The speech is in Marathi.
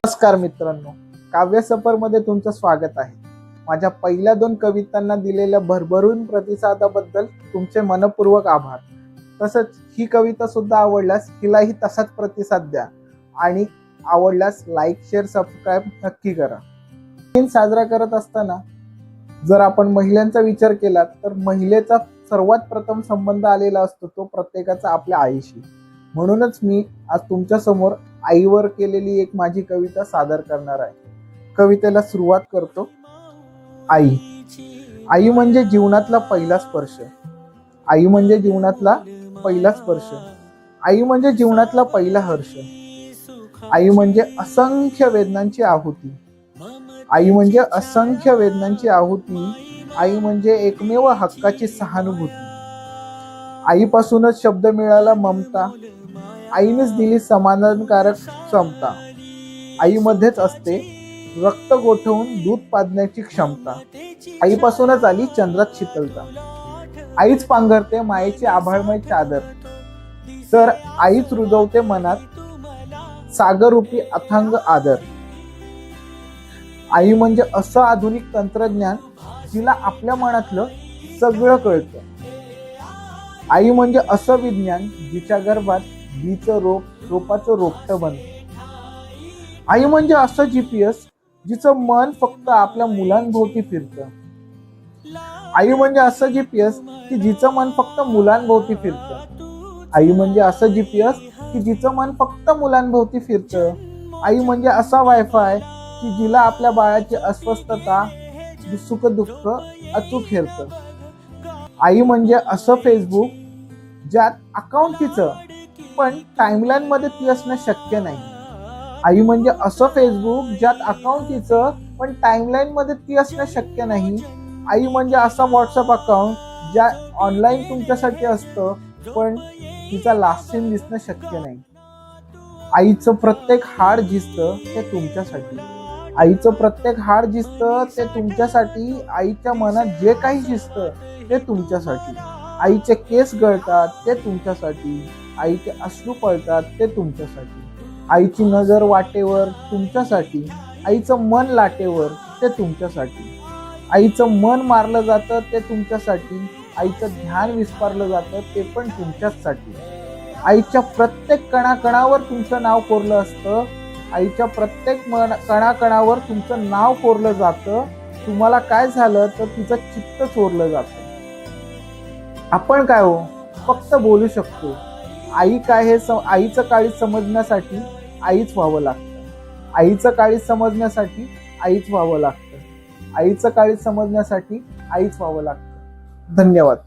नमस्कार मित्रांनो, काव्य सफर मध्ये तुमचं स्वागत आहे। माझ्या पहिल्या 2 कवितांना दिलेल्या भरभरून प्रतिसादाबद्दल तुमचे मनपूर्वक आभार। तसंच ही कविता सुद्धा आवडल्यास हिलाही तसाच प्रतिसाद द्या आणि आवडल्यास लाईक, शेअर, सबस्क्राईब नक्की करा। दिन साजरा करत असताना जर आपण महिलांचा विचार केला तर महिलेचा सर्वात प्रथम संबंध आलेला असतो तो प्रत्येकाचा आपल्या आईशी। म्हणूनच मी आज तुमच्या समोर आईवर केलेली एक माझी कविता सादर करणार आहे। कवितेला सुरुवात करतो। आई। आई म्हणजे जीवनातला पहिला स्पर्श। आई म्हणजे जीवनातला पहिला स्पर्श। आई म्हणजे जीवनातला पहिला हर्ष। आई म्हणजे असंख्य वेदनांची आहुती। आई म्हणजे असंख्य वेदनांची आहुती। आई म्हणजे एकमेव हक्काची सहानुभूती। आईपासूनच शब्द मिळाला ममता। आईनेच दिली समाधानकारक क्षमता। आईमध्येच असते रक्त गोठवून दूध पाजण्याची क्षमता। आईपासूनच आली चंद्रात शीतलता। आईच पांघरते मायेची आभाळमय चादर, तर आईच रुजवते मनात सागररूपी अथांग आदर। आई म्हणजे असं आधुनिक तंत्रज्ञान जिला आपल्या मनातलं सगळं कळतं। आई म्हणजे असं विज्ञान जिच्या गर्भात बीचं रोपाचं रोपटं बनतं। आई म्हणजे असं GPS जिचं मन फक्त आपल्या मुलांभोवती फिरतं। आई म्हणजे असं GPS की जिचं मन फक्त मुलांभोवती फिरतं। आई म्हणजे असं GPS की जिचं मन फक्त मुलांभोवती फिरतं। आई म्हणजे असा वायफाय की जिला आपल्या बाळाची अस्वस्थता, सुख दुःख अचूक हेरतं। आई म्हणजे असं फेसबुक ज्यात अकाउंट तिचं पण टाइमलाईन मध्ये ती असणं शक्य नाही। आई म्हणजे असं फेसबुक ज्यात अकाउंट तिचं पण टाइमलाईन मध्ये ती असणं शक्य नाही। आई म्हणजे असा व्हॉट्सअप अकाउंट ज्या ऑनलाईन तुमच्यासाठी असतं पण तिचा लास्ट सीन दिसणं शक्य नाही। आईचं प्रत्येक हाड झिजतं ते तुमच्यासाठी। आईचं प्रत्येक हाड झिजतं ते तुमच्यासाठी। आईच्या मनात जे काही झिजतं ते तुमच्यासाठी। आईचे केस गळतात ते तुमच्यासाठी। आईचे अश्रू पळतात ते तुमच्यासाठी। आईची नजर वाटेवर तुमच्यासाठी। आईचं मन लाटेवर ते तुमच्यासाठी। आईचं मन मारलं जातं ते तुमच्यासाठी। आईचं ध्यान विस्पारलं जातं ते पण तुमच्याचसाठी। आईच्या प्रत्येक कणाकणावर तुमचं नाव कोरलं असतं। आईच्या प्रत्येक कणाकणावर तुमचं नाव कोरलं जातं। तुम्हाला काय झालं तर तिचं चित्त चोरलं जातं। आपण काय हो फक्त बोलू शकतो। आई काय हे आईचं काळीज समजण्यासाठी आईच व्हावं लागतं। आईचं काळीज समजण्यासाठी आईच व्हावं लागतं। आईचं काळीज समजण्यासाठी आईच व्हावं लागतं। धन्यवाद।